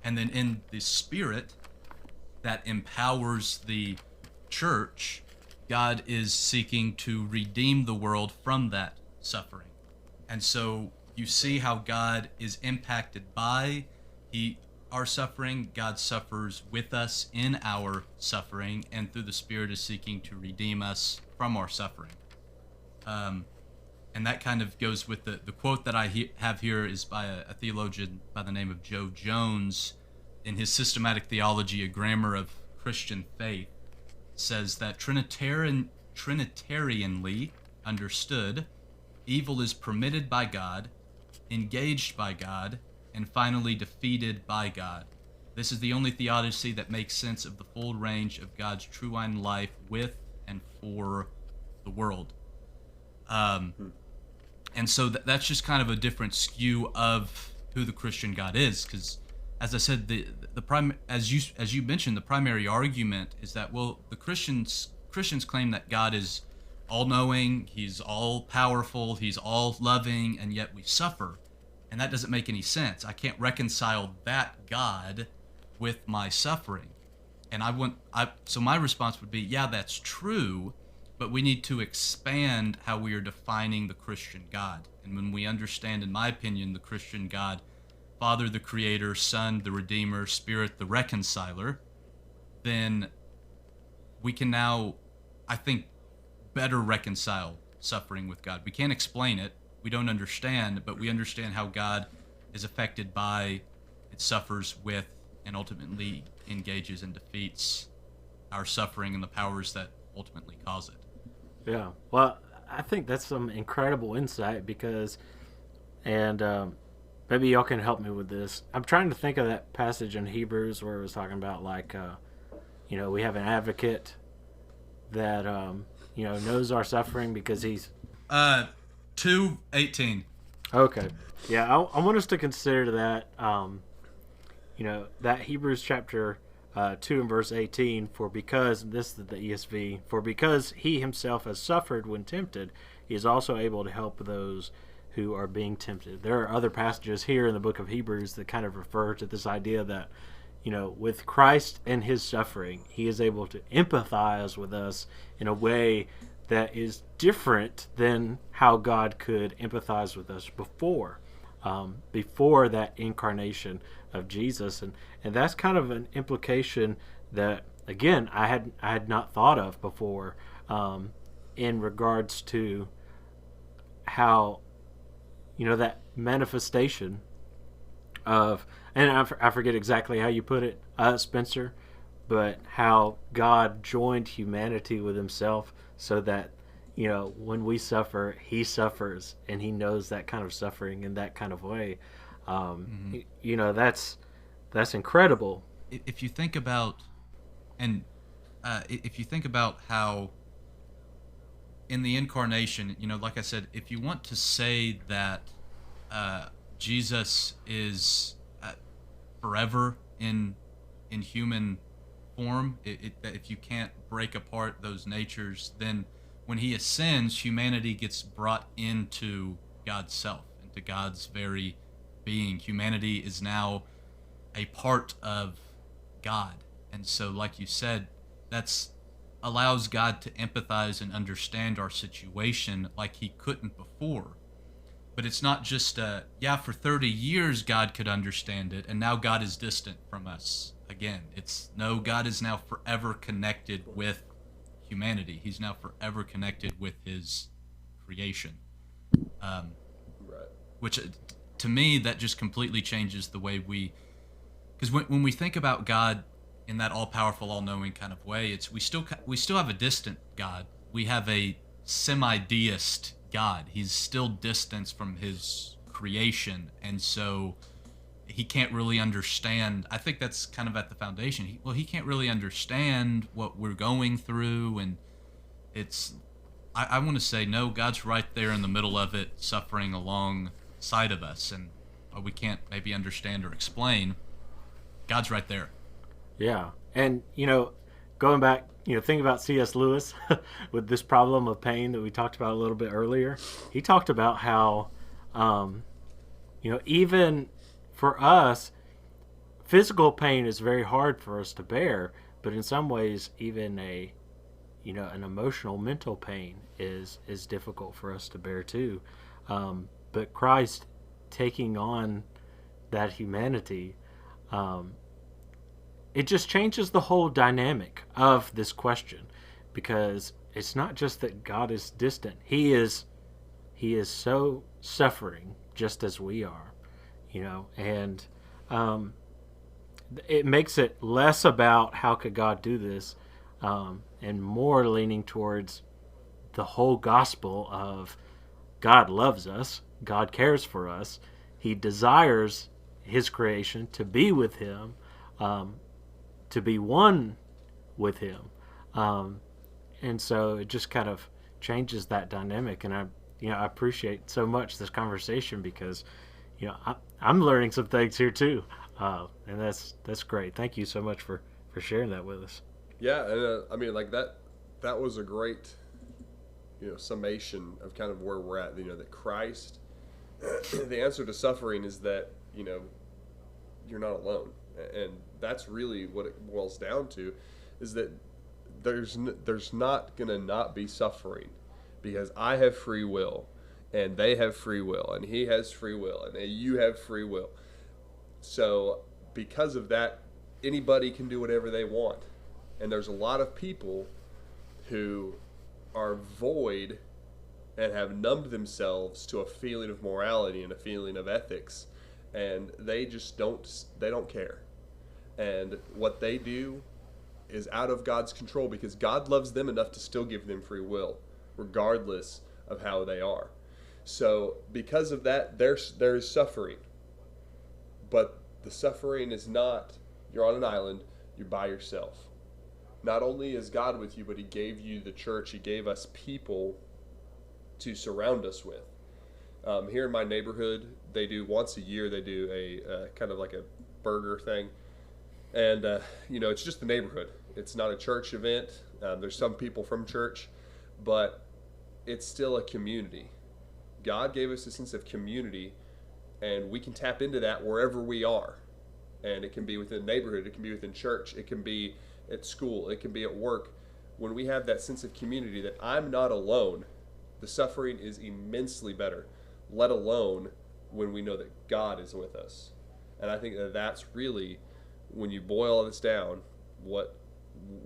And then in the Spirit that empowers the church, God is seeking to redeem the world from that suffering. And so you see how God is impacted by our suffering. God suffers with us in our suffering, and through the Spirit is seeking to redeem us from our suffering. And that kind of goes with the quote that I have here is by a theologian by the name of Joe Jones. In his Systematic Theology, a Grammar of Christian Faith, says that Trinitarianly understood, evil is permitted by God, engaged by God, and finally defeated by God. This is the only theodicy that makes sense of the full range of God's true-line life with and for the world. And so that's just kind of a different skew of who the Christian God is, because, as I said, as you mentioned, the primary argument is that, well, the Christians claim that God is all-knowing, he's all-powerful, he's all-loving, and yet we suffer. And that doesn't make any sense. I can't reconcile that God with my suffering. And so my response would be, yeah, that's true, but we need to expand how we are defining the Christian God. And when we understand, in my opinion, the Christian God, Father, the Creator, Son, the Redeemer, Spirit, the Reconciler, then we can now, I think, better reconcile suffering with God. We can't explain it. We don't understand, but we understand how God is affected by, it suffers with, and ultimately engages and defeats our suffering and the powers that ultimately cause it. Yeah. Well, I think that's some incredible insight because, and maybe y'all can help me with this. I'm trying to think of that passage in Hebrews where it was talking about we have an advocate that knows our suffering because he's 2:18. Okay. Yeah, I want us to consider that that Hebrews chapter 2 and verse 18, for because, this is the ESV, for because he himself has suffered when tempted, he is also able to help those who are being tempted. There are other passages here in the book of Hebrews that kind of refer to this idea that, with Christ and his suffering, he is able to empathize with us in a way that is different than how God could empathize with us before that incarnation of Jesus, and that's kind of an implication that, again, I had not thought of before, in regards to how that manifestation of, and I forget exactly how you put it, Spencer, but how God joined humanity with himself so that when we suffer, he suffers, and he knows that kind of suffering in that kind of way. That's incredible. If you think about, if you think about how in the incarnation, like I said, if you want to say that Jesus is forever in human form, if you can't break apart those natures, then when he ascends, humanity gets brought into God's self, into God's very being. Humanity is now a part of God. And so, like you said, that's allows God to empathize and understand our situation like he couldn't before. But it's not just, for 30 years God could understand it, and now God is distant from us again. It's, no, God is now forever connected with humanity. He's now forever connected with his creation. Right. Which, to me, that just completely changes the way because when we think about God in that all-powerful, all-knowing kind of way, we still have a distant God. We have a semi-deist God. He's still distanced from his creation, and so he can't really understand. I think that's kind of at the foundation. He can't really understand what we're going through, and I want to say, no, God's right there in the middle of it, suffering alongside of us, and we can't maybe understand or explain. God's right there. Yeah, and going back, think about C.S. Lewis with this problem of pain that we talked about a little bit earlier. He talked about how, even for us, physical pain is very hard for us to bear, but in some ways, even an emotional, mental pain is difficult for us to bear too. But Christ taking on that humanity, it just changes the whole dynamic of this question, because it's not just that God is distant. He is so suffering just as we are, and it makes it less about how could God do this, and more leaning towards the whole gospel of God loves us, God cares for us, he desires his creation to be with him, to be one with him, and so it just kind of changes that dynamic. And I appreciate so much this conversation because I'm learning some things here too, and that's great. Thank you so much for sharing that with us. Yeah, and that was a great summation of kind of where we're at. That Christ the answer to suffering is that, you're not alone. And that's really what it boils down to, is that there's not going to not be suffering, because I have free will, and they have free will, and he has free will, and you have free will. So because of that, anybody can do whatever they want. And there's a lot of people who are void and have numbed themselves to a feeling of morality and a feeling of ethics, and they just don't care. And what they do is out of God's control, because God loves them enough to still give them free will regardless of how they are. So because of that, there's suffering. But the suffering is not, you're on an island, you're by yourself. Not only is God with you, but he gave you the church, he gave us people to surround us with. Here in my neighborhood, they do once a year, they do a kind of like a burger thing. And, it's just the neighborhood. It's not a church event. There's some people from church, but it's still a community. God gave us a sense of community, and we can tap into that wherever we are. And it can be within the neighborhood, it can be within church, it can be at school, it can be at work. When we have that sense of community that I'm not alone, the suffering is immensely better, let alone when we know that God is with us. And I think that that's really, when you boil all this down, what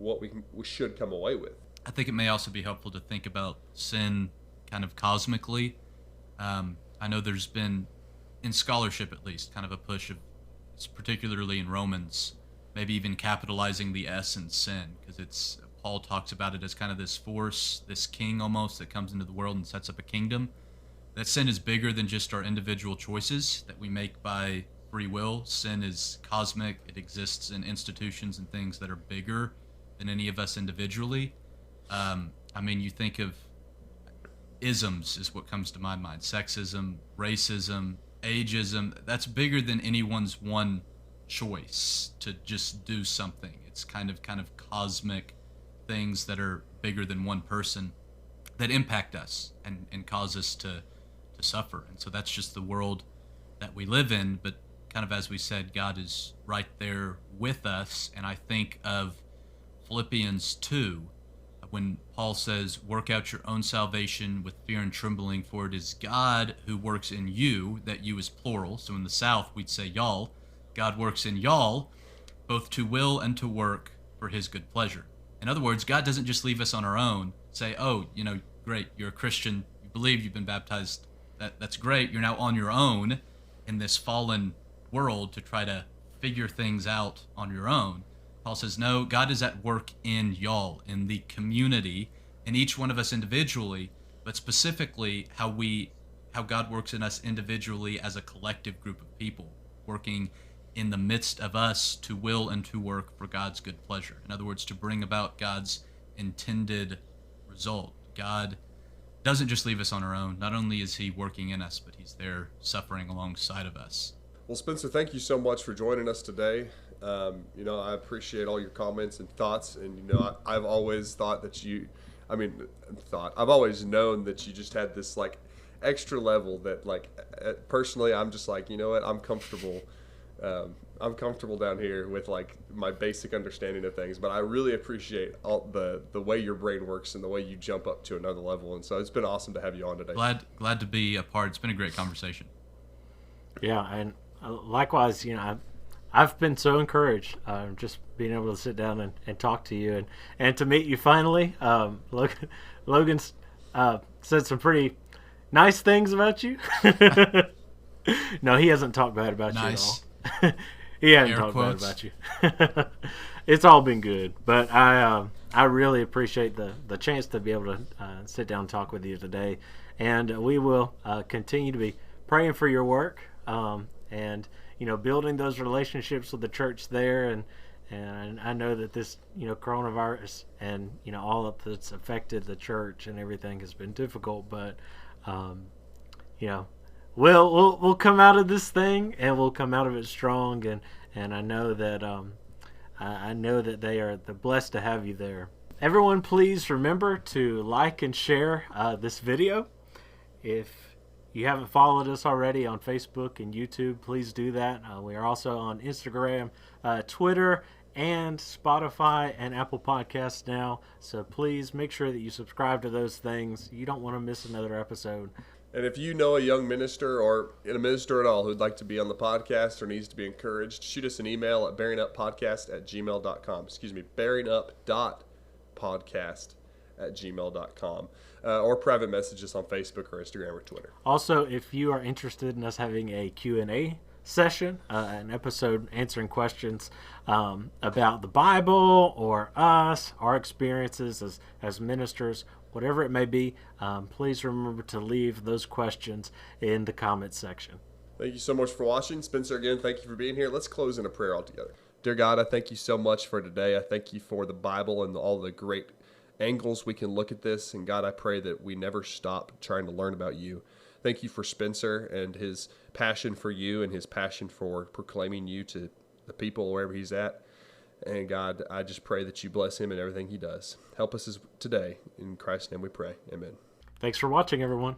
we should come away with. I think it may also be helpful to think about sin kind of cosmically. I know there's been, in scholarship at least, kind of a push of, particularly in Romans, maybe even capitalizing the S in sin, because Paul talks about it as kind of this force, this king almost, that comes into the world and sets up a kingdom. That sin is bigger than just our individual choices that we make by free will. Sin is cosmic. It exists in institutions and things that are bigger than any of us individually. You think of isms is what comes to my mind. Sexism, racism, ageism. That's bigger than anyone's one choice to just do something. It's kind of cosmic things that are bigger than one person that impact us and cause us to suffer. And so that's just the world that we live in. But kind of as we said, God is right there with us. And I think of Philippians 2, when Paul says, work out your own salvation with fear and trembling, for it is God who works in you. That you is plural. So in the South, we'd say y'all. God works in y'all, both to will and to work for his good pleasure. In other words, God doesn't just leave us on our own, say, oh, great, you're a Christian, you believe, you've been baptized, that's great, you're now on your own in this fallen world to try to figure things out on your own. Paul says, no, God is at work in y'all, in the community, in each one of us individually, but specifically how God works in us individually as a collective group of people, working in the midst of us to will and to work for God's good pleasure. In other words, to bring about God's intended result. God doesn't just leave us on our own. Not only is he working in us, but he's there suffering alongside of us. Well, Spencer, thank you so much for joining us today. I appreciate all your comments and thoughts. And, I've always thought that I've always known that you just had this extra level that personally, I'm just you know what, I'm comfortable. I'm comfortable down here with my basic understanding of things, but I really appreciate all the way your brain works and the way you jump up to another level. And so it's been awesome to have you on today. Glad to be a part. It's been a great conversation. Yeah, and likewise, I've been so encouraged just being able to sit down and talk to you and to meet you finally. Logan's said some pretty nice things about you. No, he hasn't talked bad about you at all. He hasn't talked bad about you. It's all been good, but I really appreciate the chance to be able to sit down and talk with you today, and we will continue to be praying for your work and building those relationships with the church there, and I know that this coronavirus and all of that's affected the church and everything has been difficult, but we'll come out of this thing, and we'll come out of it strong, and I know that they are blessed to have you there. Everyone, please remember to like and share this video. If you haven't followed us already on Facebook and YouTube, please do that. We are also on Instagram, Twitter, and Spotify and Apple Podcasts now. So please make sure that you subscribe to those things. You don't want to miss another episode. And if you know a young minister or a minister at all who'd like to be on the podcast or needs to be encouraged, shoot us an email at bearinguppodcast@gmail.com. Excuse me, bearingup.podcast@gmail.com. Or private messages on Facebook or Instagram or Twitter. Also, if you are interested in us having a Q&A session, an episode answering questions about the Bible or us, our experiences as ministers, whatever it may be, please remember to leave those questions in the comments section. Thank you so much for watching. Spencer, again, thank you for being here. Let's close in a prayer altogether. Dear God, I thank you so much for today. I thank you for the Bible and all the great angles we can look at this. And God, I pray that we never stop trying to learn about you. Thank you for Spencer and his passion for you and his passion for proclaiming you to the people wherever he's at. And God, I just pray that you bless him in everything he does. Help us today. In Christ's name we pray. Amen. Thanks for watching, everyone.